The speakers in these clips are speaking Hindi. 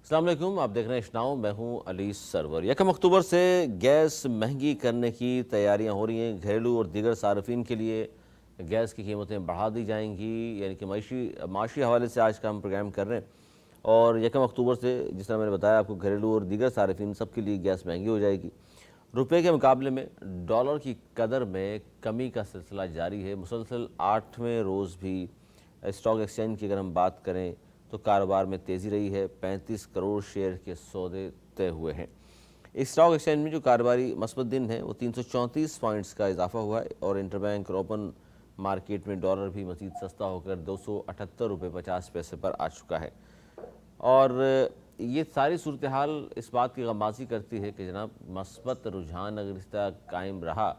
अस्सलाम वालेकुम, आप देख रहे हैं इश्नाउ। मैं हूं अली सरवर। 1 अक्टूबर से गैस महंगी करने की तैयारियां हो रही हैं। घरेलू और दीगर सार्फिन के लिए गैस की कीमतें बढ़ा दी जाएंगी, यानी कि माशी हवाले से आज का हम प्रोग्राम कर रहे हैं। और 1 अक्टूबर से, जिस तरह मैंने बताया आपको, घरेलू और दीगर सार्फिन सबके लिए गैस महंगी हो जाएगी। रुपये के मुकाबले में डॉलर की कदर में कमी का सिलसिला जारी है। मुसलसल 8वें रोज़ भी स्टॉक एक्सचेंज की अगर हम बात करें तो कारोबार में तेज़ी रही है। 35 करोड़ शेयर के सौदे तय हुए हैं। इस स्टॉक एक्सचेंज में जो कारोबारी मस्बत दिन है वो 334 पॉइंट्स का इजाफा हुआ है और इंटरबैंक और ओपन मार्केट में डॉलर भी मज़ीद सस्ता होकर 278 रुपये 50 पैसे पर आ चुका है। और ये सारी सूरत हाल इस बात की गमाज़ी करती है कि जनाब, मस्बत रुझान अगर इस तरह कायम रहा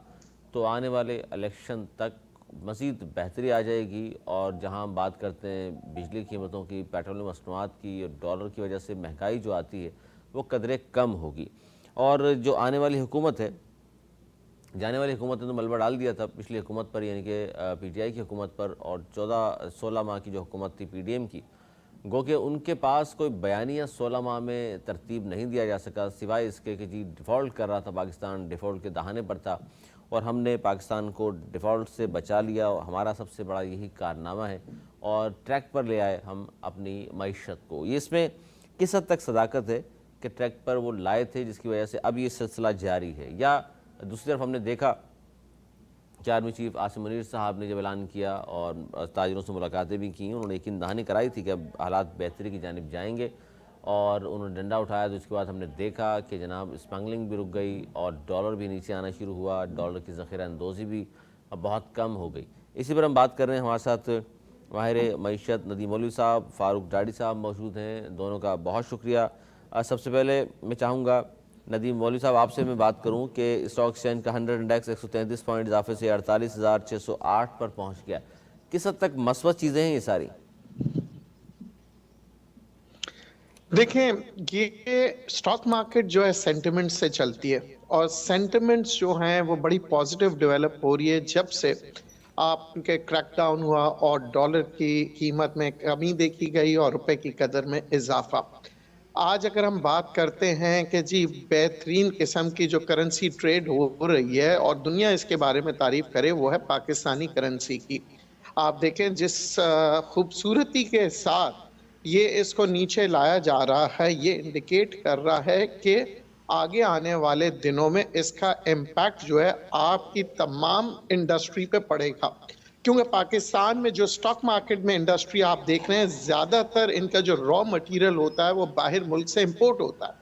तो आने वाले इलेक्शन तक मज़ीद बेहतरी आ जाएगी। और जहां हम बात करते हैं बिजली कीमतों की, पेट्रोलियम मसनूआत की, और डॉलर की वजह से महंगाई जो आती है वो कदरे कम होगी। और जो आने वाली हुकूमत है, जाने वाली हुकूमत ने तो मलबा डाल दिया था पिछली हुकूमत पर, यानी कि पीटीआई की हुकूमत पर, और 14-16 माह की जो हुकूमत थी पीडीएम की, गो कि उनके पास कोई बयानिया 16 माह में तरतीब नहीं दिया जा सका, सिवाय इसके कि जी डिफ़ॉल्ट कर रहा था पाकिस्तान, डिफ़ॉल्ट के दहाने पर था और हमने पाकिस्तान को डिफ़ॉल्ट से बचा लिया। और हमारा सबसे बड़ा यही कारनामा है और ट्रैक पर ले आए हम अपनी मईशत को। ये इसमें किस हद तक सदाकत है कि ट्रैक पर वो लाए थे, जिसकी वजह से अब ये सिलसिला जारी है। या दूसरी तरफ हमने देखा कि आर्मी चीफ आसिम मुनीर साहब ने जब ऐलान किया और ताजरों से मुलाकातें भी की, उन्होंने यकीन दहानी कराई थी कि अब हालात बेहतरी की जानिब जाएंगे, और उन्होंने डंडा उठाया। तो इसके बाद हमने देखा कि जनाब स्मगलिंग भी रुक गई और डॉलर भी नीचे आना शुरू हुआ। डॉलर की ज़ख़ीरा अंदोज़ी भी अब बहुत कम हो गई। इसी पर हम बात कर रहे हैं। हमारे साथ माहिर मईशत नदीम मौलवी साहब, फ़ारूक डाडी साहब मौजूद हैं। दोनों का बहुत शुक्रिया। सबसे पहले मैं चाहूँगा नदीम मौलवी साहब, आपसे मैं बात करूं कि स्टॉक एक्सचेंज का 100 इंडेक्स 133 पॉइंट इजाफे से 48,608 पर पहुंच गया। किस हद तक मस्बत चीज़ें हैं ये सारी? देखें, ये स्टॉक मार्केट जो है सेंटिमेंट से चलती है और सेंटिमेंट्स जो हैं वो बड़ी पॉजिटिव डेवलप हो रही है जब से आपके क्रैकडाउन हुआ और डॉलर की कीमत में कमी देखी गई और रुपए की कदर में इजाफा। आज अगर हम बात करते हैं कि जी बेहतरीन किस्म की जो करेंसी ट्रेड हो रही है और दुनिया इसके बारे में तारीफ करे, वो है पाकिस्तानी करेंसी की। आप देखें जिस खूबसूरती के साथ ये इसको नीचे लाया जा रहा है, ये इंडिकेट कर रहा है कि आगे आने वाले दिनों में इसका इम्पैक्ट जो है आपकी तमाम इंडस्ट्री पे पड़ेगा। क्योंकि पाकिस्तान में जो स्टॉक मार्केट में इंडस्ट्री आप देख रहे हैं, ज्यादातर इनका जो रॉ मटेरियल होता है वो बाहर मुल्क से इंपोर्ट होता है।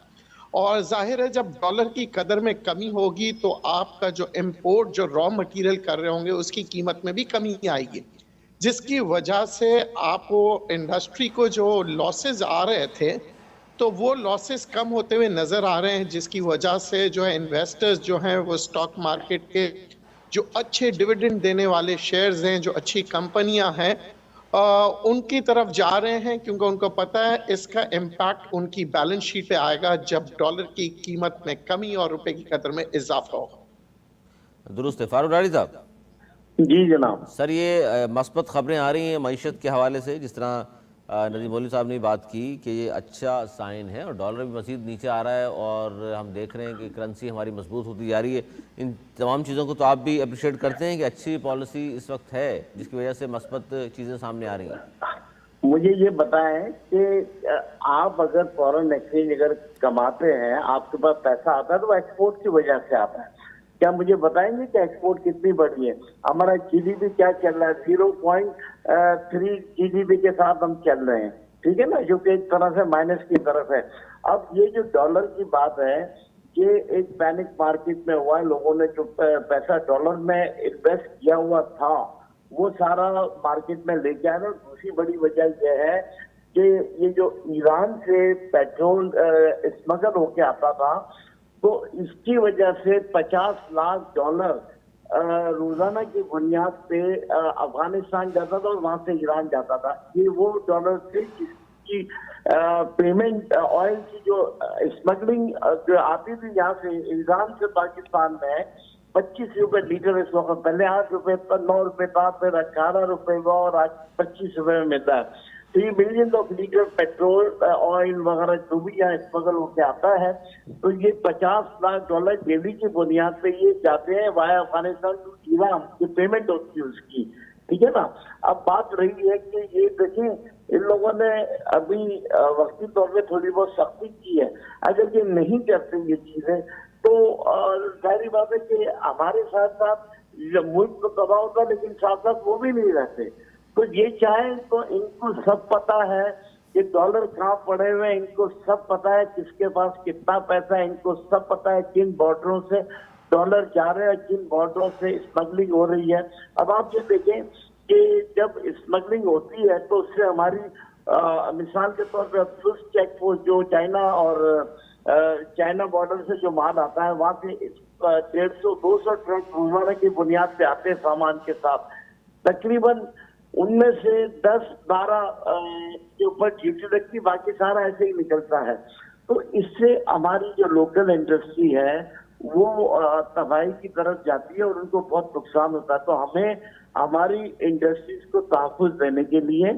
और जाहिर है जब डॉलर की कदर में कमी होगी तो आपका जो इंपोर्ट जो रॉ मटेरियल कर रहे होंगे उसकी कीमत में भी कमी आएगी, जिसकी वजह से आपको इंडस्ट्री को जो लॉसेस आ रहे थे तो वो लॉसेस कम होते हुए नजर आ रहे हैं, जिसकी वजह से जो है इन्वेस्टर्स जो हैं वो स्टॉक मार्केट के जो अच्छे डिविडेंड देने वाले शेयर्स हैं, जो अच्छी कंपनियां हैं, उनकी तरफ जा रहे हैं, क्योंकि उनको पता है इसका इम्पैक्ट उनकी बैलेंस शीट पे आएगा जब डॉलर की कीमत में कमी और रुपए की कदर में इजाफा होगा। दुरुस्त है फ़ारूक डाडी साहब। जी जनाब। सर, ये मस्बत ख़बरें आ रही हैं मईशत के हवाले से, जिस तरह नदीम मौलवी साहब ने बात की कि ये अच्छा साइन है और डॉलर भी मज़ीद नीचे आ रहा है और हम देख रहे हैं कि करेंसी हमारी मजबूत होती जा रही है। इन तमाम चीज़ों को तो आप भी अप्रिशिएट करते हैं कि अच्छी पॉलिसी इस वक्त है जिसकी वजह से मस्बत चीज़ें सामने आ रही हैं। मुझे ये बताएं कि आप अगर फॉरेन एक्सचेंज अगर कमाते हैं, आपके पास पैसा आता है तो वो एक्सपोर्ट की वजह से आता है। क्या मुझे बताएंगे कि एक्सपोर्ट कितनी बढ़ी है? हमारा जीडीपी क्या चल रहा है? 0.3 जीडीपी के साथ हम चल रहे हैं, ठीक है ना, जो कि एक तरह से माइनस की तरफ है। अब ये जो डॉलर की बात है, ये एक पैनिक मार्केट में हुआ है। लोगों ने जो पैसा डॉलर में इन्वेस्ट किया हुआ था वो सारा मार्केट में लेके आए। दूसरी बड़ी वजह यह है कि ये जो ईरान से पेट्रोल स्मगल होके आता था, तो इसकी वजह से 50 लाख डॉलर रोजाना की बुनियाद पे अफगानिस्तान जाता था और वहां से ईरान जाता था। ये वो डॉलर थे जिसकी पेमेंट ऑयल की जो स्मगलिंग जो आती थी यहाँ से ईरान से पाकिस्तान में 25 रुपए लीटर इस वक्त, पहले 8 रुपए पर 9 रुपए था, फिर 18 रुपए हुआ और आज 25 रुपए में मिलता है। 3 million of litre petrol oil वगैरह जो भी यहाँ स्मगल होके आता है, तो ये $50 लाख डेली की बुनियाद पे ये जाते हैं वाया अफगानिस्तान टू ईरान, ये पेमेंट होती है उसकी, ठीक है ना। अब बात रही है कि ये देखें इन लोगों ने अभी वक्ती तौर पे थोड़ी बहुत सख्ती की है, अगर ये नहीं करते ये चीजें तो जाहिर बात है कि हमारे साथ साथ मुल्क तो तबाह होता, लेकिन साथ साथ वो भी नहीं रहते। तो ये चाहे तो इनको सब पता है कि डॉलर कहाँ पड़े हुए हैं, इनको सब पता है किसके पास कितना पैसा है, इनको सब पता है किन बॉर्डरों से डॉलर जा रहे हैं, किन बॉर्डरों से स्मगलिंग हो रही है। अब आप ये देखें कि जब स्मगलिंग होती है तो उससे हमारी मिसाल के तौर पर स्विस चेक पोस्ट जो चाइना और चाइना बॉर्डर से जो माल आता है वहां से 150-200 ट्रक रोजाना की बुनियाद पे आते हैं सामान के साथ, तकरीबन उनमें से 10-12 के ऊपर ड्यूटी लगती, बाकी सारा ऐसे ही निकलता है। तो इससे हमारी जो लोकल इंडस्ट्री है वो तबाही की तरफ जाती है और उनको बहुत नुकसान होता है। तो हमें हमारी इंडस्ट्रीज को तहफ़्फ़ुज़ देने के लिए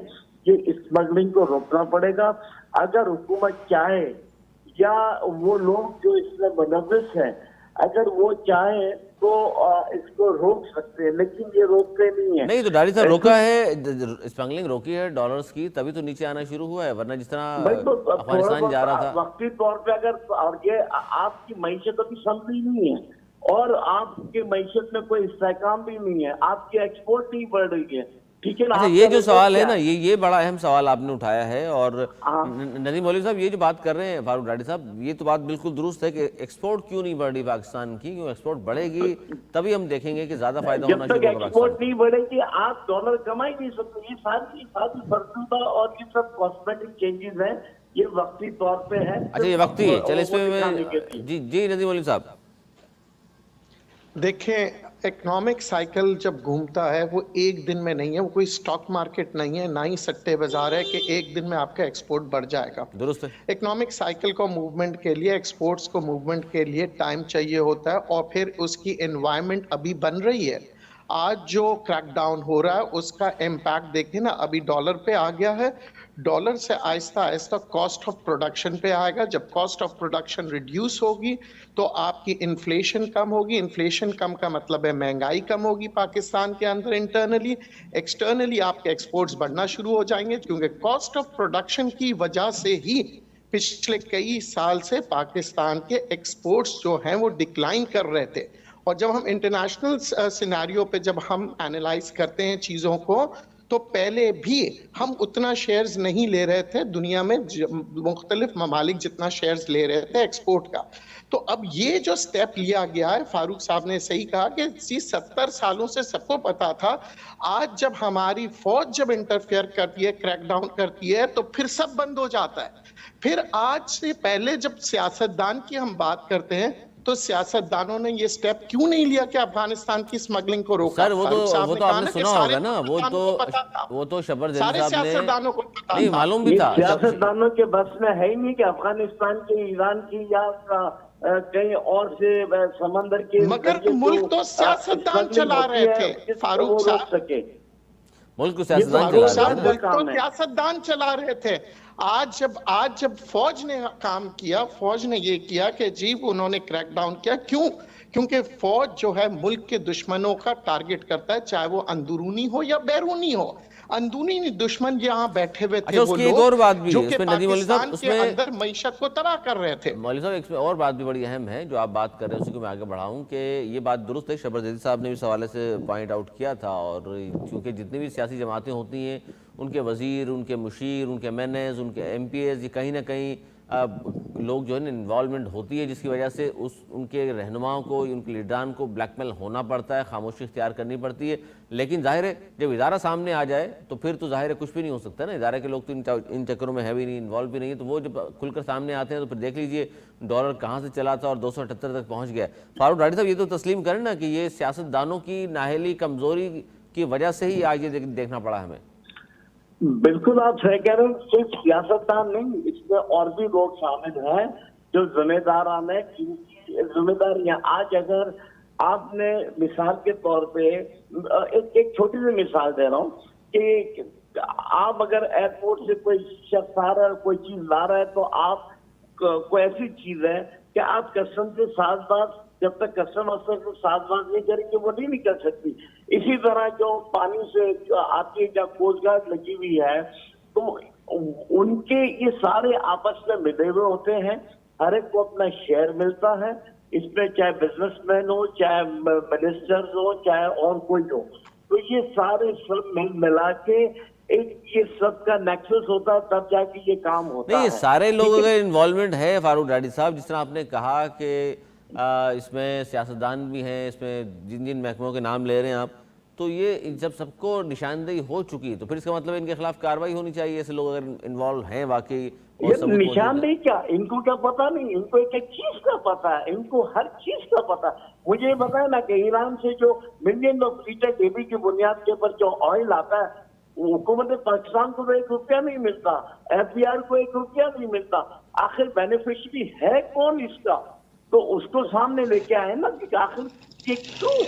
ये स्मगलिंग को रोकना पड़ेगा। अगर हुकूमत चाहे या वो लोग जो इसमें मुलव्विस हैं अगर वो चाहे तो इसको रोक सकते हैं, लेकिन ये रोकते नहीं है। नहीं तो डाली साहब रोका है, स्मगलिंग रोकी है डॉलर्स की, तभी तो नीचे आना शुरू हुआ है, वरना जिस तरह तो अफगानिस्तान जा रहा था वक्ती तौर पे अगर और ये आपकी मैशत अभी संभली नहीं है और आपकी मैशत में कोई इस्तेहकाम भी नहीं है, आपकी एक्सपोर्ट नहीं बढ़ रही है, ठीक है ना। अच्छा, ये जो सवाल है ना, ये बड़ा अहम सवाल आपने उठाया है। और नदीम मौलवी साहब ये जो बात कर रहे हैं फारूक डाडी साहब, ये तो बात बिल्कुल दुरुस्त है कि एक्सपोर्ट क्यों नहीं बढ़ रही पाकिस्तान की, क्यों एक्सपोर्ट बढ़ेगी तभी हम देखेंगे कि ज्यादा फायदा होना शुरू होगा। जब तक एक्सपोर्ट नहीं बढ़ेगी आप डॉलर कमा ही नहीं सकते। ये सारी फर्जूदा और ये सब कॉस्मेटिक चेंजेस हैं, ये वक्ती तौर पे है। अच्छा ये वक्ती है, चले इसमें जी नदीम मौलवी साहब देखें, इकोनॉमिक साइकिल जब घूमता है वो एक दिन में नहीं है, वो कोई स्टॉक मार्केट नहीं है, ना ही सट्टे बाजार है कि एक दिन में आपका एक्सपोर्ट बढ़ जाएगा। दुरुस्त है। इकोनॉमिक साइकिल को मूवमेंट के लिए, एक्सपोर्ट्स को मूवमेंट के लिए टाइम चाहिए होता है और फिर उसकी एनवायरनमेंट अभी बन रही है। आज जो क्रैकडाउन हो रहा है उसका इम्पैक्ट देखिए ना, अभी डॉलर पे आ गया है, डॉलर से Aahista Aahista cost of production पे आएगा। जब कॉस्ट ऑफ प्रोडक्शन रिड्यूस होगी तो आपकी इन्फ्लेशन कम होगी। इन्फ्लेशन कम का मतलब है महंगाई कम होगी पाकिस्तान के अंदर इंटरनली। एक्सटर्नली आपके एक्सपोर्ट्स बढ़ना शुरू हो जाएंगे, क्योंकि कॉस्ट ऑफ प्रोडक्शन की वजह से ही पिछले कई साल से पाकिस्तान के एक्सपोर्ट्स जो हैं वो डिक्लाइन कर रहे थे। और जब हम इंटरनेशनल सिनेरियो पे जब हम एनालाइज करते हैं चीज़ों को, तो पहले भी हम उतना शेयर्स नहीं ले रहे थे दुनिया में, मुख्तलिफ ममालिक जितना शेयर्स ले रहे थे एक्सपोर्ट का। तो अब ये जो स्टेप लिया गया है, फारूक साहब ने सही कहा कि 70 सालों से सबको पता था। आज जब हमारी फौज जब इंटरफेयर करती है, क्रैकडाउन करती है, तो फिर सब बंद हो जाता है। फिर आज से पहले जब सियासतदान की हम बात करते हैं तो सियासतदानों ने ये स्टेप क्यों नहीं लिया कि अफगानिस्तान की स्मगलिंग को रोका? सर वो तो आपने सुना होगा ना, वो तो शबर जैदी साहब ने नहीं मालूम भी था। सियासतदानों के बस में है ही नहीं कि अफगानिस्तान की, ईरान की या कहीं और से समंदर के, मगर मुल्क तो सियासतदान चला रहे थे फारूक साहब, मुल्क को सियासतदान चला रहे थे। आज जब फौज ने काम किया, फौज ने ये किया कि जी उन्होंने क्रैकडाउन किया। क्योंकि फौज जो है मुल्क के दुश्मनों का टारगेट करता है, चाहे वो अंदरूनी हो या बैरूनी हो। अंदरूनी दुश्मन यहाँ बैठे हुए थे वो लोग और बात भी जो है कि पाकिस्तान के अंदर मईशत को तबाह कर रहे थे। मौलवी साहब इसमें और बात भी बड़ी अहम है जो आप बात कर रहे हैं, उसी को मैं आगे बढ़ाऊं कि ये बात दुरुस्त है, शबर जैदी साहब ने भी इस हवाले से पॉइंट आउट किया था। और क्योंकि जितनी भी सियासी जमातें होती हैं उनके वजीर, उनके मुशीर, उनके MNAs, उनके MPAs, ये कहीं ना कहीं लोग जो है ना इन्वॉल्वमेंट होती है, जिसकी वजह से उनके रहनुमाओं को, उनके लीडरान को ब्लैकमेल होना पड़ता है, खामोशी इख्तियार करनी पड़ती है। लेकिन जाहिर है जब इदारा सामने आ जाए तो फिर तो जाहिर है कुछ भी नहीं हो सकता ना, इदारे के लोग तो इन चक्करों में है भी नहीं, इन्वॉल्व भी नहीं है। तो वो जब खुलकर सामने आते हैं तो फिर देख लीजिए डॉलर कहाँ से चला था और 278 तक पहुँच गया। फारूक डाडी साहब ये तो तस्लीम करें ना कि ये सियासतदानों की नाअहली, कमज़ोरी की वजह से ही आज ये देखना पड़ा हमें। बिल्कुल आप सही कह रहे हैं, सिर्फ सियासतदान नहीं, इसमें और भी लोग शामिल हैं जो जिम्मेदार हैं। जिम्मेदारियां आज अगर आपने मिसाल के तौर पे एक छोटी सी मिसाल दे रहा हूँ कि आप अगर एयरपोर्ट से कोई शख्स आ रहा है, कोई चीज ला रहा है, तो आप कोई ऐसी चीज है कि आप कस्टम से 7 बार, जब तक कस्टम अफसर से 7 बार नहीं करेंगे वो नहीं निकल सकती। इसी तरह जो पानी से आती है, जहाँ कोस्ट गार्ड लगी हुई है, तो उनके ये सारे आपस में मिले हुए होते हैं, हर एक को अपना शेयर मिलता है इसमें, चाहे बिजनेसमैन हो, चाहे मिनिस्टर्स हो, चाहे और कोई हो। तो ये सारे सब मिल मिला के एक ये सब का नेक्सस होता है, तब जाके ये काम होता नहीं, ये है। सारे लोगों का इन्वॉल्वमेंट है फारूक डाडी साहब, जिस तरह आपने कहा कि इसमें सियासतदान भी हैं, इसमें जिन जिन महकमों के नाम ले रहे हैं आप, तो ये जब सबको निशानदेही हो चुकी तो फिर इसका मतलब इनके खिलाफ कार्रवाई होनी चाहिए। ऐसे लोग अगर इन्वॉल्व हैं वाकई और ये सबूत मौजूद है। निशानदेही क्या, इनको क्या पता नहीं, इनको एक एक चीज का पता है, इनको हर चीज का पता है। मुझे ये बताया ना कि ईरान से जो मिलियन ऑफ लीटर डेबी की बुनियाद के ऊपर जो ऑयल आता है, हुकूमत पाकिस्तान को तो 1 रुपया नहीं मिलता, एफबीआर को 1 रुपया नहीं मिलता। आखिर बेनिफिशियरी है कौन इसका? तो उसको सामने लेके आए ना कि आखिर ये क्यों,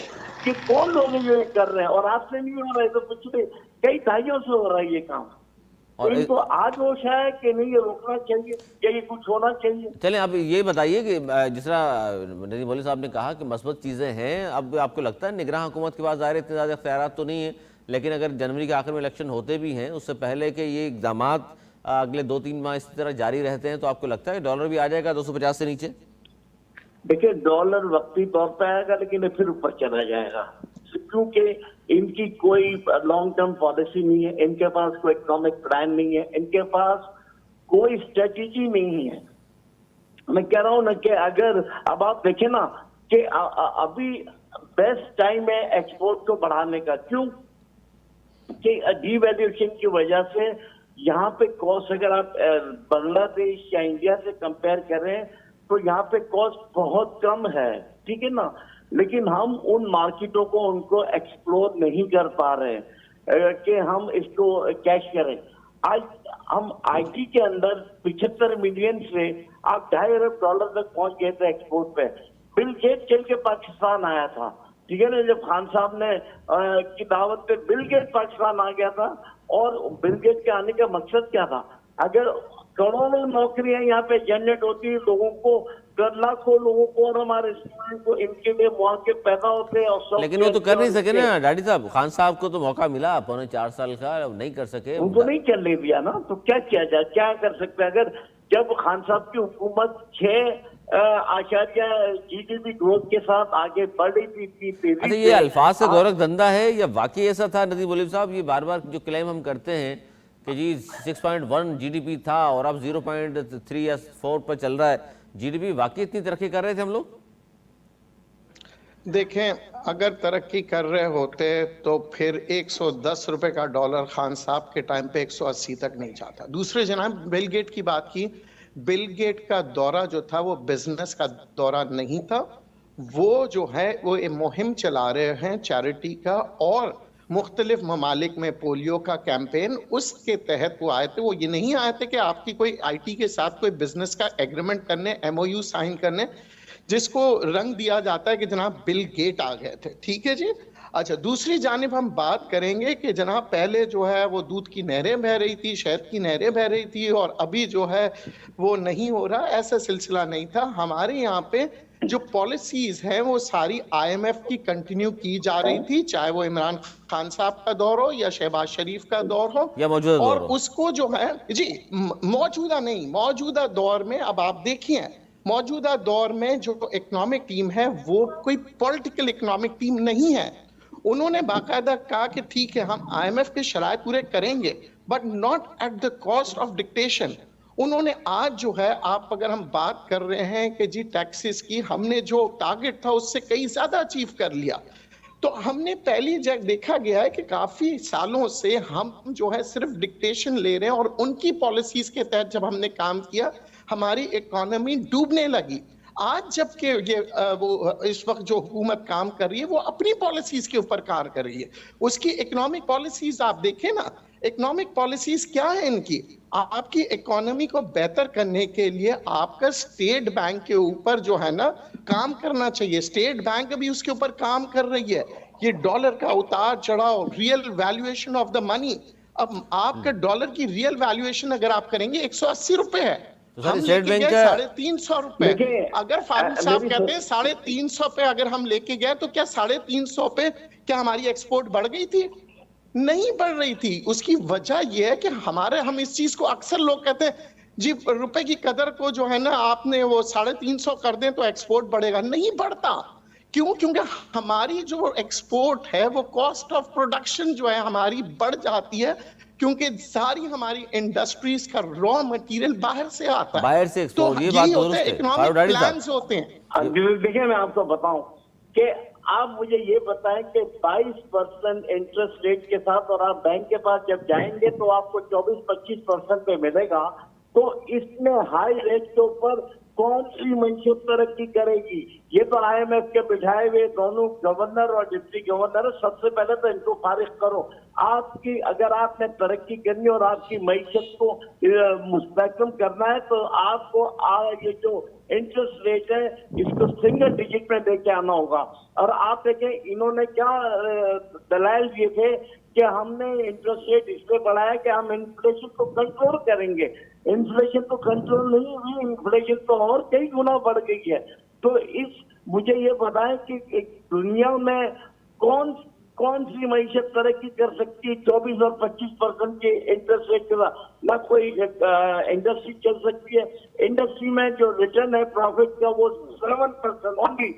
कि कौन लोग ये कर रहे हैं। और आज से नहीं हो रहा है, तो पिछले कई दहाइयों से हो रहा है ये काम। तो और इनको आज होश है कि नहीं, ये रोकना चाहिए या ये कुछ होना चाहिए। चलें, अब ये बताइए कि जिस तरह नदीम मौलवी साहब ने कहा कि मस्बत चीज़ें हैं, अब आपको लगता है निगरान हुकूमत के पास ज़ाहिर इतने ज़्यादा इख्तियारात तो नहीं है, लेकिन अगर जनवरी के आखिर में इलेक्शन होते भी हैं, उससे पहले के ये इकदाम अगले 2-3 माह इसी तरह जारी रहते हैं, तो आपको लगता है डॉलर भी आ जाएगा 250 से नीचे? देखिए, डॉलर वक्ती तौर पर आएगा, लेकिन फिर ऊपर चला जाएगा, क्योंकि इनकी कोई लॉन्ग टर्म पॉलिसी नहीं है, इनके पास कोई इकोनॉमिक प्लान नहीं है, इनके पास कोई स्ट्रेटेजी नहीं है। मैं कह रहा हूं ना कि अगर अब आप देखें ना कि अभी बेस्ट टाइम है एक्सपोर्ट को बढ़ाने का। क्यों? कि डीवैल्यूएशन की वजह से यहाँ पे कॉस्ट, अगर आप बांग्लादेश या इंडिया से कंपेयर करें तो यहाँ पे कॉस्ट बहुत कम है, ठीक है ना, लेकिन हम उन मार्केटों को उनको एक्सप्लोर नहीं कर पा रहे कि हम इसको कैश करें। आज हम आईटी के अंदर 75 मिलियन से आप $2.5 अरब तक पहुंच गए थे एक्सपोर्ट पे। बिल गेट चल के पाकिस्तान आया था, ठीक है ना, जब खान साहब ने की दावत पे बिल गेट पाकिस्तान आ गया था। और बिल गेट के आने का मकसद क्या था? अगर करोड़ों नौकरियां यहाँ पे जनरेट होती, लोगों को, लाखों लोगों को और हमारे स्टूडेंट को इनके लिए मौके पैदा होते हैं। और लेकिन वो तो कर नहीं सके ना डाडी साहब, खान साहब को तो मौका मिला 4.25 साल का, नहीं कर सके, उनको नहीं चलने दिया ना। तो क्या किया जाए, क्या कर सकते हैं? अगर जब खान साहब की हुकूमत 6% GDP ग्रोथ के साथ आगे बढ़ रही थी। अच्छा, ये अल्फाज से गोरख धंधा है या वाकई ऐसा था नदीम मौलवी साहब? ये बार बार जो क्लेम हम करते हैं कि जी 6.1 GDP था और अब 0.3 या 4 पर चल रहा है, GDP वाकई इतनी तरक्की कर रहे थे हम लोग? देखें, अगर तरक्की कर रहे होते तो फिर 110 रुपए का डॉलर खान साहब के टाइम पे 180 तक नहीं जाता। दूसरे जनाब, बिल गेट की बात की, बिल गेट का दौरा जो था वो बिजनेस का दौरा नहीं था, वो जो है वो एक मुहिम चला रहे हैं चैरिटी का, और मुख्तलिफ ममालिक में पोलियो का कैंपेन, उसके तहत वो आए थे। वो ये नहीं आए थे कि आपकी कोई आईटी के साथ कोई बिजनेस का एग्रीमेंट करने, MOU साइन करने, जिसको रंग दिया जाता है कि जनाब बिल गेट आ गए थे। ठीक है जी। अच्छा, दूसरी जानिब हम बात करेंगे कि जनाब पहले जो है वो दूध की नहरें बह रही थी, शहद की नहरें बह रही थी, और अभी जो है वो नहीं हो रहा, ऐसा सिलसिला नहीं था। हमारे यहाँ पे जो पॉलिसीज हैं वो सारी IMF की कंटिन्यू की जा रही थी, चाहे वो इमरान खान साहब का दौर हो या शहबाज शरीफ का दौर हो या मौजूदा दौर और हो। उसको जो है जी, मौजूदा नहीं, मौजूदा दौर में अब आप देखिए, मौजूदा दौर में जो इकोनॉमिक टीम है वो कोई पॉलिटिकल इकोनॉमिक टीम नहीं है। उन्होंने बाकायदा कहा कि ठीक है, हम IMF के शराइत पूरे करेंगे, but not at the cost of dictation. उन्होंने आज जो है, आप अगर हम बात कर रहे हैं कि जी टैक्सेस की, हमने जो टारगेट था उससे कई ज्यादा अचीव कर लिया। तो हमने पहली जगह देखा गया है कि काफी सालों से हम जो है सिर्फ डिक्टेशन ले रहे हैं, और उनकी पॉलिसीज के तहत जब हमने काम किया हमारी इकोनॉमी डूबने लगी। आज जबकि ये वो इस वक्त जो हुकूमत काम कर रही है वो अपनी पॉलिसीज के ऊपर कार्य कर रही है, उसकी इकोनॉमिक पॉलिसीज आप देखें ना, इकोनॉमिक पॉलिसीज क्या है इनकी? आपकी इकोनॉमी को बेहतर करने के लिए आपका स्टेट बैंक के ऊपर जो है ना काम करना चाहिए। स्टेट बैंक भी उसके ऊपर काम कर रही है। ये डॉलर का उतार चढ़ाव, real valuation of the money, अब आपका डॉलर की रियल वैल्यूएशन अगर आप करेंगे 180 रुपए है, तो सर हम स्टेट लेके बैंक गए का 350 रुपए। देखिए, अगर फारूक साहब मेरी कहते हैं 350 पे अगर हम लेके गए तो क्या 350 पे क्या हमारी एक्सपोर्ट बढ़ गई थी? नहीं बढ़ रही थी। उसकी वजह यह है कि हम इस चीज को अक्सर लोग कहते हैं जी रुपए की कदर को जो है ना आपने वो 350 कर दें तो एक्सपोर्ट बढ़ेगा, नहीं बढ़ता। क्यों? क्योंकि हमारी जो एक्सपोर्ट है वो कॉस्ट ऑफ प्रोडक्शन जो है हमारी बढ़ जाती है, क्योंकि सारी हमारी इंडस्ट्रीज का रॉ मटेरियल बाहर से आता है। बाहर से तो एक्सपोर्ट, ये बात यही तो होता है, दुरुस्त है इकोनॉमिक फारूक डाडी साहब। प्लान्स होते हैं। देखिए, मैं आपको बताऊं कि आप मुझे ये बताएं कि 22% इंटरेस्ट रेट के साथ और आप बैंक के पास जब जाएंगे तो आपको 24-25% पे मिलेगा। तो इसमें हाई रेट के ऊपर कौन सी मंशूर तरक्की करेगी? ये तो IMF के बिठाए हुए दोनों गवर्नर और डिप्टी गवर्नर, सबसे पहले तो इनको फारिग करो। आपकी अगर आपने तरक्की करनी और आपकी मईशत को मुस्तहकम करना है तो आपको ये जो इंटरेस्ट रेट है इसको सिंगल डिजिट में लेके आना होगा। और आप देखें इन्होंने क्या दलाइल दिए थे कि हमने इंटरेस्ट रेट इसलिए बढ़ाया कि हम इन्फ्लेशन को कंट्रोल करेंगे। इन्फ्लेशन तो कंट्रोल नहीं हुई, इन्फ्लेशन तो और कई गुना बढ़ गई है। तो मुझे ये बताएं कि दुनिया में कौन सी मईशत तरक्की कर सकती है 24 और 25% के इंटरेस्ट रेट के साथ? ना कोई इंडस्ट्री चल सकती है। इंडस्ट्री में जो रिटर्न है प्रॉफिट का वो 7% ओनली,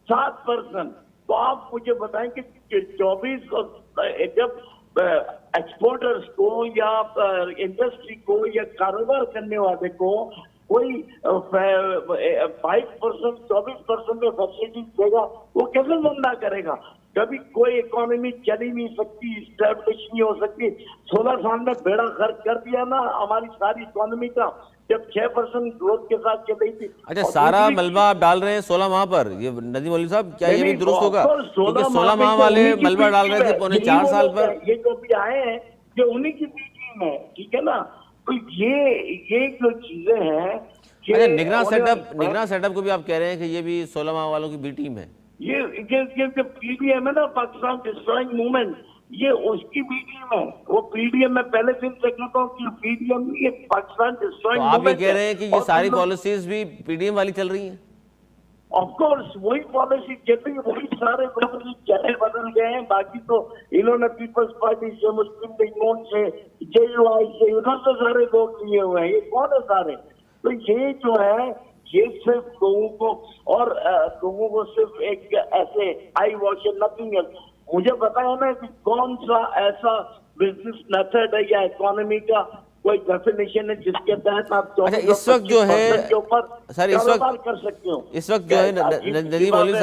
7%। तो आप मुझे बताएं कि 24 जब एक्सपोर्टर्स को या इंडस्ट्री को या कारोबार करने वाले को कोई 5%, 24% में सब्सिडी देगा, वो कैसे धंधा करेगा? कभी कोई इकोनॉमी चली नहीं सकती, स्टैब्लिश नहीं हो सकती। 16 साल में बेड़ा गर्क कर दिया ना हमारी सारी इकोनॉमी का, जब 6% ग्रोथ के साथ चल रही थी। अच्छा, सारा मलबा आप डाल रहे हैं 16 माह पर, ये नदीम मौलवी साहब क्या ये भी दुरुस्त होगा? क्योंकि 16 माह वाले मलबा डाल रहे थे 4.25 साल पर। ये जो भी आए हैं ये उन्हीं की बी टीम है, ठीक है ना? तो ये जो चीजें हैं, अच्छा, निगरान सेटअप को भी आप कह रहे हैं कि ये भी 16 माह वालों की बी टीम है? ये PDM है ना, पाकिस्तान डिस्ट्रॉइंग मूवमेंट, ये उसकी PDM है। वो PDM में पहले दिन से कहता हूँ कि PDM ये पाकिस्तान डिस्ट्रॉइंग तो मूवमेंट आप ये कह रहे हैं कि ये सारी पॉलिसीज भी पीडीएम वाली चल रही हैं? ऑफ कोर्स वही पॉलिसी चल रही है, वही सारे लोग चेहरे बदल गए हैं। बाकी तो इन्होंने पीपल्स पार्टी से, मुस्लिम लीग नून से, JUI से, उधर से सारे लोग लिए हुए हैं। ये कौन है सारे? तो ये जो है ये सिर्फ लोगों को सिर्फ एक ऐसे आई वॉश नथिंग एल्स। मुझे पता है ना कि कौन सा ऐसा बिजनेस मेथड है या इकोनॉमी का कोई डेफिनेशन है जिसके तहत आप इस वक्त जो है सर, कर सकते हो। इस वक्त जो है नदीम मौलवी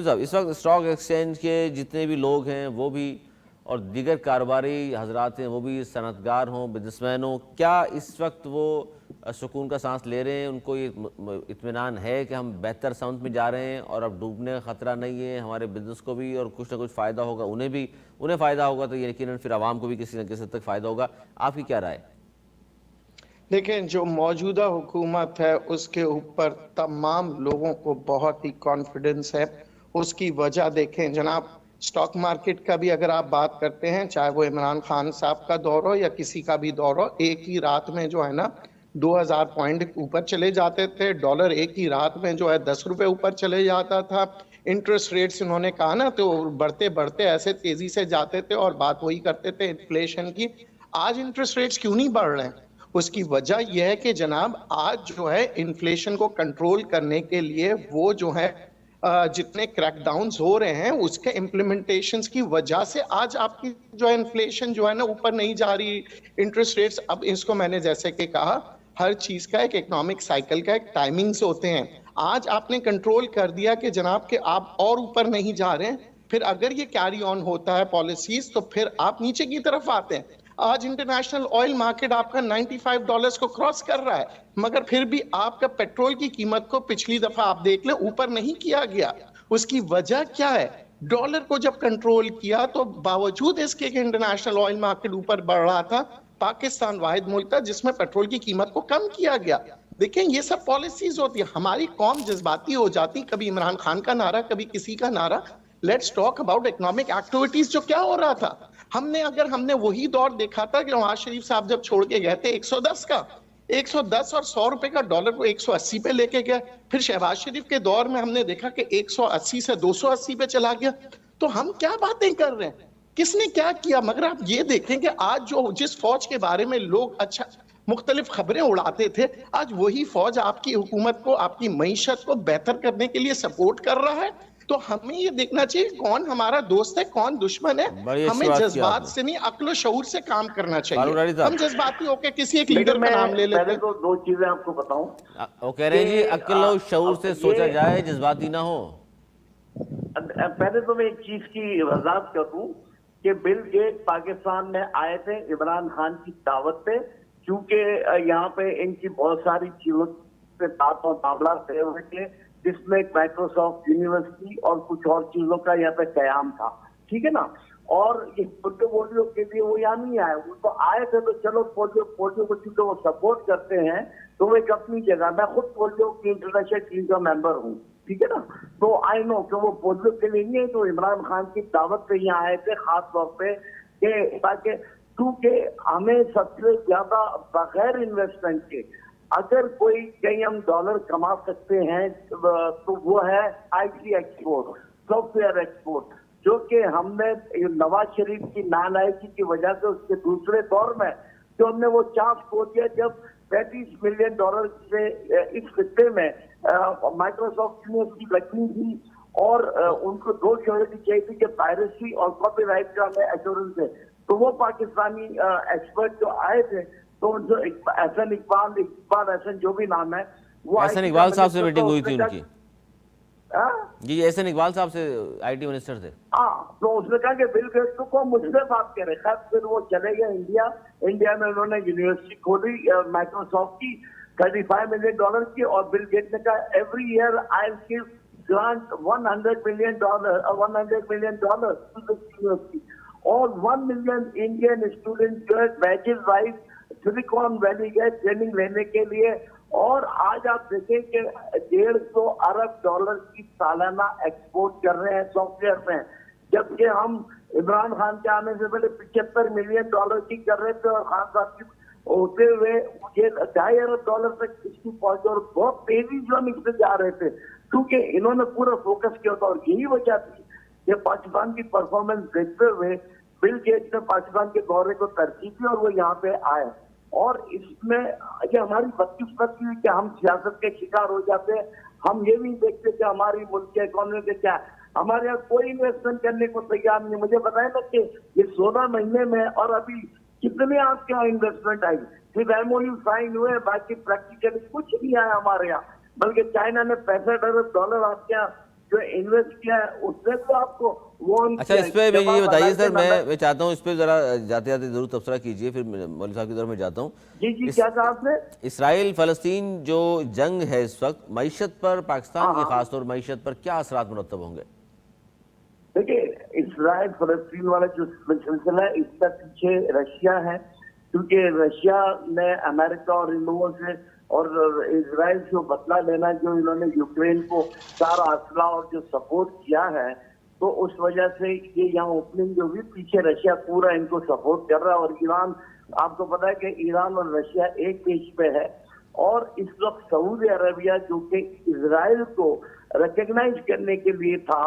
साहब, इस वक्त स्टॉक एक्सचेंज के जितने भी लोग हैं वो भी और दीगर कारोबारी हजरात हैं वो भी सनतगार हों, बिजनेसमैन हों, क्या इस वक्त वो सुकून का सांस ले रहे हैं? उनको ये इत्मीनान है कि हम बेहतर समत में जा रहे हैं और अब डूबने का ख़तरा नहीं है, हमारे बिजनेस को भी और कुछ ना कुछ फ़ायदा होगा, उन्हें फ़ायदा होगा तो यकीनन फिर आवाम को भी किसी न किसी हद तक फ़ायदा होगा? आपकी क्या राय? देखिए, जो मौजूदा हुकूमत है उसके ऊपर तमाम लोगों को बहुत ही कॉन्फिडेंस है। उसकी वजह देखें जनाब, स्टॉक मार्केट का भी अगर आप बात करते हैं, चाहे वो इमरान खान साहब का दौर हो या किसी का भी दौर हो, एक ही रात में जो है ना 2000 पॉइंट ऊपर चले जाते थे। डॉलर एक ही रात में जो है 10 रुपए ऊपर चले जाता था। इंटरेस्ट रेट्स इन्होंने कहा ना तो बढ़ते बढ़ते ऐसे तेजी से जाते थे और बात वही करते थे इन्फ्लेशन की। आज इंटरेस्ट रेट्स क्यों नहीं बढ़ रहे हैं? उसकी वजह यह है कि जनाब आज जो है इन्फ्लेशन को कंट्रोल करने के लिए वो जो है जितने क्रैकडाउन्स हो रहे हैं उसके इम्प्लीमेंटेशंस की वजह से आज आपकी जो है इन्फ्लेशन जो है ना ऊपर नहीं जा रही। इंटरेस्ट रेट्स, अब इसको मैंने जैसे कि कहा, हर चीज का एक इकोनॉमिक साइकिल का एक टाइमिंग्स होते हैं। आज आपने कंट्रोल कर दिया कि जनाब के आप और ऊपर नहीं जा रहे हैं, फिर अगर ये कैरी ऑन होता है पॉलिसीज तो फिर आप नीचे की तरफ आते हैं। आज इंटरनेशनल ऑयल मार्केट आपका $95 को क्रॉस कर रहा है, मगर फिर भी आपका पेट्रोल की कीमत को पिछली दफा आप देख लें ऊपर नहीं किया गया। उसकी वजह क्या है? डॉलर को जब कंट्रोल किया तो बावजूद इसके कि इंटरनेशनल ऑयल मार्केट ऊपर बढ़ रहा था, पाकिस्तान वाहिद मुल्क था जिसमें पेट्रोल की कीमत को कम किया गया। देखें, ये सब पॉलिसीज होती है। हमारी कौम जज्बाती हो जाती, कभी इमरान खान का नारा, कभी किसी का नारा। Let's talk about economic activities. जो क्या हो रहा था, हमने अगर हमने वही दौर देखा था कि नवाज शरीफ साहब जब छोड़ के गए थे 110 का, 110 और 100 रुपए का डॉलर को 180 पे लेके गए। फिर शहबाज शरीफ के दौर में हमने देखा कि 180 से 280 पे चला गया। तो हम क्या बातें कर रहे हैं, किसने क्या किया? मगर आप ये देखें कि आज जो जिस फौज के बारे में लोग अच्छा मुख्तलिफ खबरें उड़ाते थे, आज वही फौज आपकी हुकूमत को, आपकी मईशत को बेहतर करने के लिए सपोर्ट कर रहा है। तो हमें ये देखना चाहिए कौन हमारा दोस्त है, कौन दुश्मन है। बड़ी अच्छी हमें बात की जज्बात आपने। से नहीं, अक्ल शऊर से काम करना फारूक चाहिए। राठी साहब, हम जज्बाती होकर किसी एक लेकिन लीडर का मैं नाम ले लेते पहले हैं। तो दो चीजें आपको बताऊं वो कह रहे हैं जी कि अक्ल और शऊर से ये सोचा जाए, जज्बाती ना हो। पहले तो मैं एक चीज की वजाहत कर दूं कि बिल गेट पाकिस्तान में आए थे इमरान खान की दावत पे, क्योंकि यहाँ पे इनकी बहुत सारी चीजों पे बात और मामला तय हुए थे, जिसमें माइक्रोसॉफ्ट यूनिवर्सिटी और कुछ और चीजों का यहाँ पे कयाम था, ठीक है ना। और इस पोर्टफोलियो के लिए वो यहाँ नहीं आए, वो तो आए थे तो चलो पोर्टफोलियो को चूंकि वो सपोर्ट करते हैं तो वो एक अपनी जगह, मैं खुद पोर्टफोलियो की इंटरनेशनल टीम का मेंबर हूँ, ठीक है ना। तो आई नो कि वो पोर्टफोलियो के लिए नहीं है, तो इमरान खान की दावत पे यहाँ आए थे खास तौर पे कि ताकि, क्योंकि हमें सबसे ज्यादा बगैर इन्वेस्टमेंट के अगर कोई कहीं हम डॉलर कमा सकते हैं तो वो है आईटी एक्सपोर्ट, सॉफ्टवेयर एक्सपोर्ट, जो कि हमने नवाज शरीफ की नालायकी की वजह से उसके दूसरे दौर में जो हमने वो चांस खो दिया जब $35 मिलियन से इस खित्ते में माइक्रोसॉफ्ट यूनिवर्सिटी लगनी थी और उनको दो श्योरिटी चाहिए थी कि पायरेसी और कॉपीराइट का हमें एश्योरेंस है। तो वो पाकिस्तानी एक्सपर्ट जो आए थे, तो जो एहसन इकबाल एहसन जो भी नाम है, वो एहसन इकबाल साहब से मीटिंग हुई थी उनकी जी, एहसन इकबाल साहब से आईटी मिनिस्टर थे। हाँ, तो उसने कहा कि बिल गेट्स को मुझसे बात करे। खैर फिर वो चले गए इंडिया में उन्होंने यूनिवर्सिटी खोली माइक्रोसॉफ्ट की $35 मिलियन की, और बिल गेट्स ने कहा every year I will give grant $100 million to this university, और 1 मिलियन इंडियन स्टूडेंट जो है बैचेस वाइज सिलिकॉन वैली गए ट्रेनिंग लेने के लिए। और आज आप देखें कि $150 अरब की सालाना एक्सपोर्ट कर रहे हैं सॉफ्टवेयर में, जबकि हम इमरान खान के आने से पहले $75 मिलियन की कर रहे थे, और खान साहब की होते हुए ये $2.5 अरब तक इसकी पहुंचे, और बहुत तेजी से हम इससे जा रहे थे, क्योंकि इन्होंने पूरा फोकस किया था। और यही वजह थी कि पाकिस्तान की परफॉर्मेंस देखते हुए बिल गेट्स ने पाकिस्तान के दौरे को तरजीह दी और वो यहाँ पे आए। और इसमें ये हमारी बदकिस्मती है कि हम सियासत के शिकार हो जाते हैं। हम ये नहीं देखते कि हमारी मुल्क के इकोनॉमी के क्या, हमारे यहाँ कोई इन्वेस्टमेंट करने को तैयार नहीं। मुझे बताया ना कि ये 16 महीने में और अभी कितने आपके यहाँ इन्वेस्टमेंट आई, सिर्फ MOU साइन हुए, बाकी प्रैक्टिकली कुछ नहीं आया हमारे यहाँ। बल्कि चाइना ने $65 अरब आपके यहाँ जो इन्वेस्ट किया है उससे तो आपको वो। अच्छा, इस पे ये बताइए सर, मैं चाहता हूँ इस पे जरा जाते जाते जरूर तबसरा कीजिए, फिर मौलवी साहब की तरफ में जाता हूँ। जी क्या कहा आपने? इसराइल फलस्तीन जो जंग है इस वक्त, मईशत पर, पाकिस्तान की खासतौर मईशत पर क्या असरात मुरतब होंगे? देखिए, इसराइल फलस्तीन वाला जो सिलसिला है इसका पीछे रशिया है, क्योंकि रशिया ने अमेरिका और इन लोगों से और इजराइल से बदला लेना, जो इन्होंने यूक्रेन को सारा असला और जो सपोर्ट किया है, तो उस वजह से ये यहाँ ओपनिंग जो हुई, पीछे रशिया पूरा इनको सपोर्ट कर रहा है। और ईरान, आपको पता है कि ईरान और रशिया एक पेज पे है, और इस वक्त सऊदी अरबिया जो कि इजराइल को रिकग्नाइज करने के लिए था,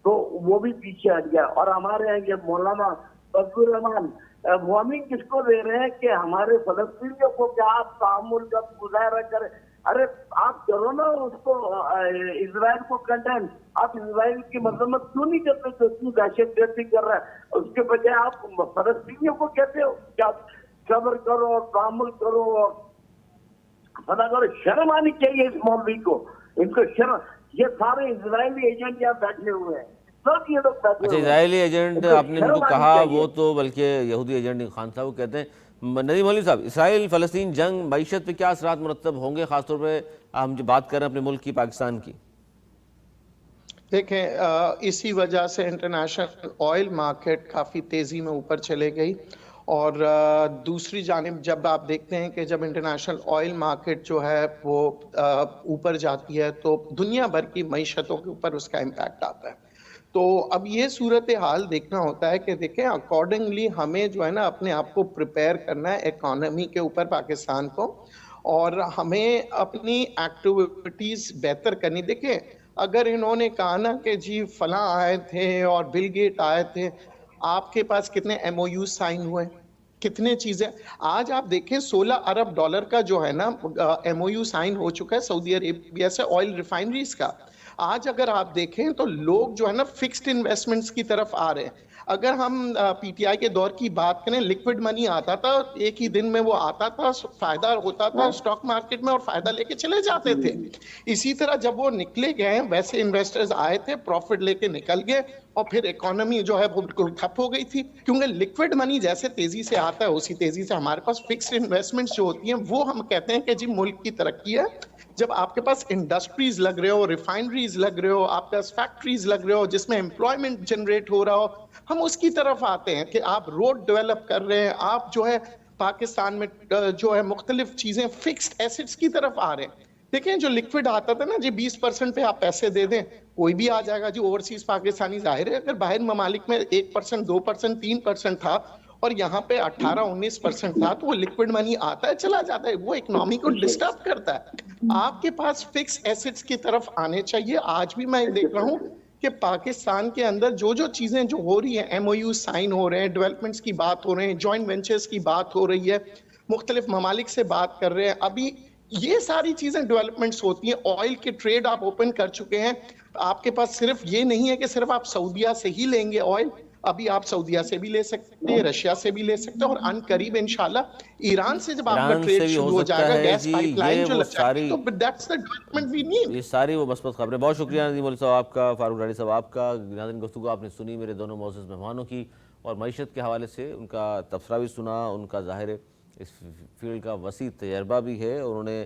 तो वो भी पीछे हट गया। और हमारे यहाँ ये मौलाना फजलुर रहमान वार्निंग किसको दे रहे हैं कि हमारे फलस्तीनियों को क्या आप तामुल का मुजाहरा करें? अरे आप करो ना उसको, इजराइल को कंडेम। आप इजराइल की मजम्मत क्यों नहीं करते जो इतनी दहशतगर्दी कर रहा है? उसके बजाय आप फलस्तीनियों को कहते हो कि आप सब्र करो और तामुल करो और पता करो। शर्म आनी चाहिए इस मौलवी को, इनको शर्म। ये सारे इजरायली एजेंट यहाँ बैठे हुए हैं, सब ये लोग बैठे अच्छा, हुए हैं। इजरायली एजेंट आपने इनको कहा, वो तो बल्कि यहूदी एजेंट नहीं, खान साहब कहते हैं। नदीम मौलवी साहब, इसराइल फलस्तीन जंग मईशत पे क्या असरात मुरतब होंगे, खासतौर पर हम जो बात कर रहे हैं अपने मुल्क की, पाकिस्तान की? देखें, इसी वजह से इंटरनेशनल ऑयल मार्केट काफ़ी तेज़ी में ऊपर चले गई। और दूसरी जानिब जब आप देखते हैं कि जब इंटरनेशनल ऑयल मार्केट जो है वो ऊपर जाती है, तो दुनिया भर की मईशतों के ऊपर उसका इम्पैक्ट आता है। तो अब ये सूरत हाल देखना होता है कि देखें अकॉर्डिंगली हमें जो है ना अपने आप को प्रिपेयर करना है इकोनॉमी के ऊपर पाकिस्तान को, और हमें अपनी एक्टिविटीज बेहतर करनी। देखें अगर इन्होंने कहा ना कि जी फलां आए थे और बिल गेट आए थे, आपके पास कितने एमओयू साइन हुए, कितने चीजें। आज आप देखें 16 अरब डॉलर का जो है ना एमओयू साइन हो चुका है सऊदी अरेबिया से ऑयल रिफाइनरीज का। आज अगर आप देखें तो लोग जो है ना फिक्स्ड इन्वेस्टमेंट्स की तरफ आ रहे हैं। अगर हम पीटीआई के दौर की बात करें, लिक्विड मनी आता था, एक ही दिन में वो आता था, फायदा होता था स्टॉक मार्केट में और फायदा लेके चले जाते थे। इसी तरह जब वो निकले गए वैसे इन्वेस्टर्स आए थे, प्रॉफिट लेके निकल गए और फिर इकोनॉमी जो है वो बिल्कुल ठप हो गई थी, क्योंकि लिक्विड मनी जैसे तेजी से आता है उसी तेजी से हमारे पास फिक्स्ड इन्वेस्टमेंट्स जो होती हैं वो हम कहते हैं कि जी मुल्क की तरक्की है। जब आपके पास इंडस्ट्रीज लग रहे हो, रिफाइनरीज लग रहे हो, आपके पास फैक्ट्रीज लग रहे हो जिसमें एम्प्लॉयमेंट जनरेट हो रहा हो, हम उसकी तरफ आते हैं कि आप रोड डेवलप कर रहे हैं, आप जो है पाकिस्तान में जो है मुख्तलिफ चीजें फिक्स्ड एसेट्स की तरफ आ रहे हैं। देखें जो लिक्विड आता था ना जी 20% पे आप पैसे दे दें कोई भी आ जाएगा जी, ओवरसीज पाकिस्तानी जाहिर है अगर बाहर ममालिक में 1%, 2%, 3% था और यहाँ पे 18-19% था तो वो लिक्विड मनी आता है चला जाता है, वो इकोनॉमी को डिस्टर्ब करता है। आपके पास फिक्स एसेट्स की तरफ आने चाहिए। आज भी मैं देख रहा हूँ कि पाकिस्तान के अंदर जो जो चीजें जो हो रही है, एमओयू साइन हो रहे हैं, डेवलपमेंट्स की बात हो रहे हैं, जॉइंट वेंचर्स की बात हो रही है, मुख्तलिफ ममालिक से बात कर रहे हैं, अभी ये सारी चीजें डेवलपमेंट्स होती हैं। ऑयल के ट्रेड आप ओपन कर चुके हैं, आपके पास सिर्फ ये नहीं है कि सिर्फ आप सऊदीया से ही लेंगे ऑयल, अभी आप सऊदीया से भी ले सकते हैं, रशिया से भी ले सकते हैं और अनकरीब इंशाल्लाह ईरान से जब आपका ईरान ट्रेड से भी शुरू हो हो सकता जाएगा, है गैस जी। पाइपलाइन ये जो वो लग जाएगी, सारी तो that's the development we need. ये सारी वो मस्बत खबरें। बहुत शुक्रिया नदीम मौलवी साहब आपका, फारूक रानी साहब आपका। नाज़रीन गुफ्तगू आपने सुनी मेरे दोनों मोअज़्ज़ज़ मेहमानों की और मईशत के हवाले से उनका तबसरा भी सुना, उनका ज़ाहिर है इस फील्ड का वसी तजर्बा भी है, उन्होंने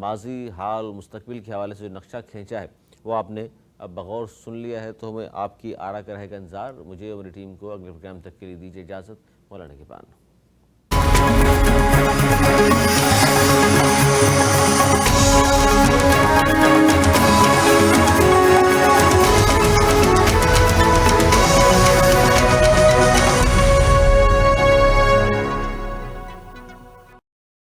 माजी हाल मुस्तकबिल के हवाले से जो नक्शा खींचा है वो आपने अब बगौर सुन लिया है। तो हमें आपकी आरा का रहेगा इंतज़ार। मुझे और मेरी टीम को अगले प्रोग्राम तक के लिए दीजिए इजाज़त। मौलाना के पान।